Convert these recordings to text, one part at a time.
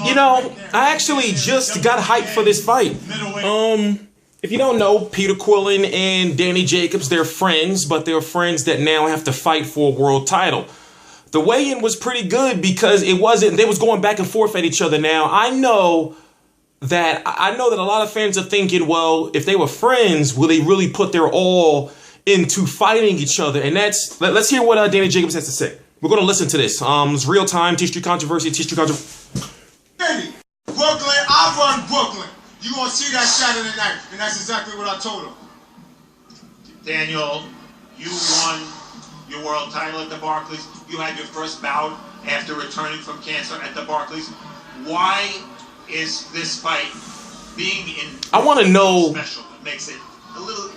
You know, I actually just got hyped for this fight. If you don't know, Peter Quillin and Danny Jacobs, they're friends, but they're friends that now have to fight for a world title. The weigh-in was pretty good because they was going back and forth at each other. Now, I know that a lot of fans are thinking, well, if they were friends, will they really put their all into fighting each other? And let's hear what Danny Jacobs has to say. We're going to listen to this. It's real time, T-Street Controversy, Hey, Brooklyn, I run Brooklyn. You gonna see that Saturday night, and that's exactly what I told him. Daniel, you won your world title at the Barclays. You had your first bout after returning from cancer at the Barclays. Why is this fight being in? I want to know. Special. It makes it a little.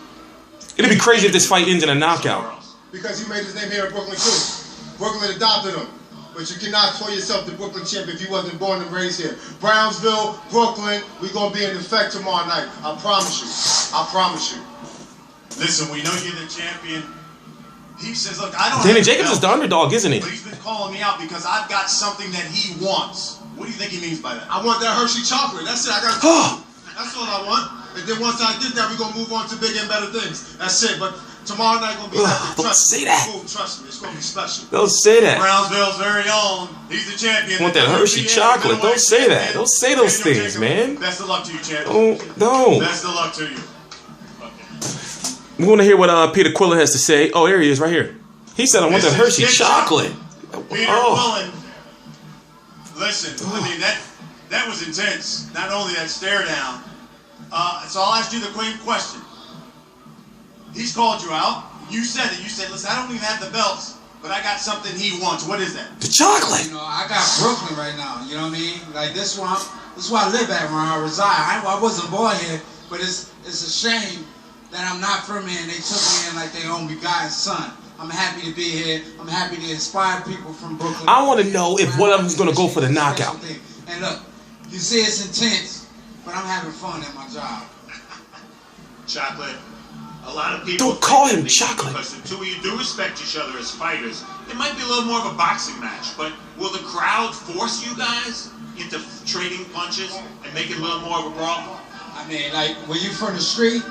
It'd be crazy if this fight ends in a knockout. Because he made his name here in Brooklyn too. Brooklyn adopted him. But you cannot call yourself the Brooklyn champ if you wasn't born and raised here. Brownsville, Brooklyn, we're going to be in effect tomorrow night. I promise you. I promise you. Listen, we know you're the champion. He says, look, I don't Danny Jacobs is the underdog, isn't he? But he's been calling me out because I've got something that he wants. What do you think he means by that? I want that Hershey chocolate. That's it. I got. That's all I want. And then once I get that, we're going to move on to bigger and better things. That's it. But tomorrow night going to be epic. Don't say that. Trust me. It's going to be special. Don't say that. Brownsville's very own. He's the champion. I want that Hershey chocolate. Don't say that. Don't say those things, man. Best of luck to you, champion. No. Best of luck to you. We want to hear what Peter Quillin has to say. Oh, there he is right here. He said, I want that Hershey chocolate. Peter Quillin. Listen, I mean, that was intense. Not only that stare down. So I'll ask you the question. He's called you out. You said it. You said, listen, I don't even have the belts, but I got something he wants. What is that? The chocolate. You know, I got Brooklyn right now. You know what I mean? Like this where I live at, where I reside. I wasn't born here, but it's a shame that I'm not from here and they took me in like they own begotten son. I'm happy to be here. I'm happy to inspire people from Brooklyn. I want to know if one of them's going to go for the knockout. And look, you see it's intense, but I'm having fun at my job. Chocolate. A lot of people don't call him chocolate. Because the two of you do respect each other as fighters. It might be a little more of a boxing match, but will the crowd force you guys into trading punches and make it a little more of a brawl? I mean, like, when you from the street,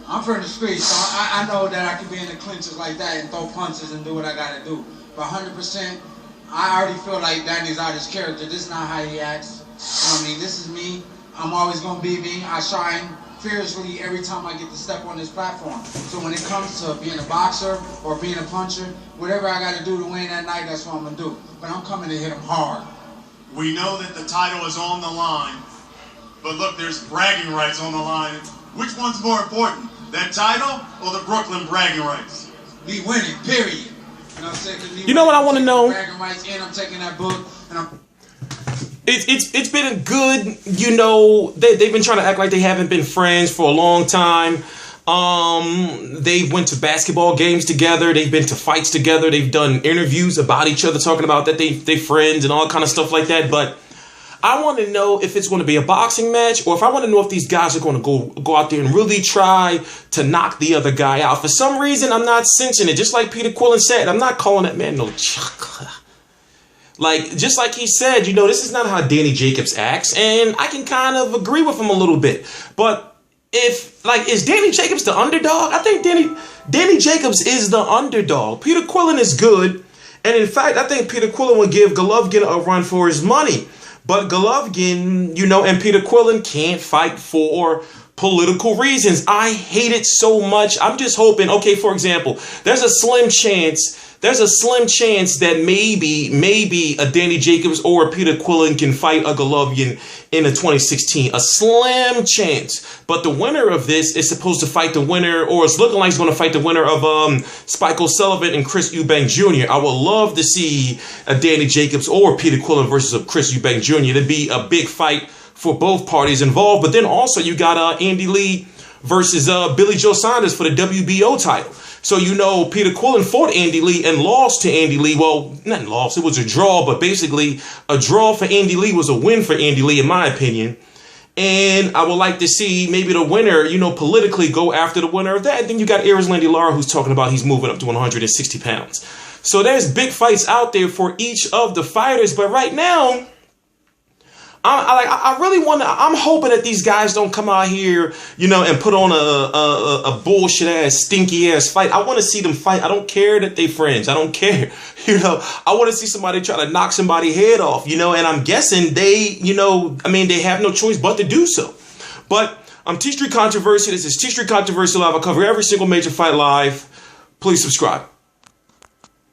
I'm from the street, so I know that I can be in the clinches like that and throw punches and do what I gotta do. But 100%, I already feel like Danny's out his character. This is not how he acts. You know what I mean? This is me. I'm always gonna be me. I shine fiercely every time I get to step on this platform. So when it comes to being a boxer or being a puncher, whatever I got to do to win that night, that's what I'm going to do. But I'm coming to hit him hard. We know that the title is on the line, but look, there's bragging rights on the line. Which one's more important, that title or the Brooklyn bragging rights? Me winning, period. You know what I'm saying? You know what I want to know? Bragging rights, and I'm taking that book, and I'm... It's been a good, you know, they've been trying to act like they haven't been friends for a long time. They went to basketball games together. They've been to fights together. They've done interviews about each other, talking about that they friends and all kind of stuff like that. But I want to know if it's going to be a boxing match, or if I want to know if these guys are going to go out there and really try to knock the other guy out. For some reason, I'm not sensing it. Just like Peter Quillin said, I'm not calling that man no chocolate. Like, just like he said, you know, this is not how Danny Jacobs acts, and I can kind of agree with him a little bit. But is Danny Jacobs the underdog? I think Danny Jacobs is the underdog. Peter Quillin is good, and in fact, I think Peter Quillin would give Golovkin a run for his money. But Golovkin, you know, and Peter Quillin can't fight for political reasons. I hate it so much. I'm just hoping, okay, for example, there's a slim chance that maybe a Danny Jacobs or a Peter Quillin can fight a Golovkin in a 2016. A slim chance. But the winner of this is supposed to fight the winner, or it's looking like he's going to fight the winner of Spike O'Sullivan and Chris Eubank Jr. I would love to see a Danny Jacobs or Peter Quillin versus a Chris Eubank Jr. It'd be a big fight for both parties involved. But then also you got Andy Lee versus Billy Joe Saunders for the WBO title. So, you know, Peter Quillin fought Andy Lee and lost to Andy Lee. Well, not lost, it was a draw, but basically a draw for Andy Lee was a win for Andy Lee, in my opinion. And I would like to see maybe the winner, you know, politically go after the winner of that. And then you got Erislandy Lara, who's talking about he's moving up to 160 pounds. So there's big fights out there for each of the fighters. But right now, I really want to. I'm hoping that these guys don't come out here, and put on a bullshit ass, stinky ass fight. I want to see them fight. I don't care that they friends. I don't care. I want to see somebody try to knock somebody's head off. And I'm guessing they, they have no choice but to do so. But I'm T Street Controversy. This is T Street Controversy Live. I cover every single major fight live. Please subscribe.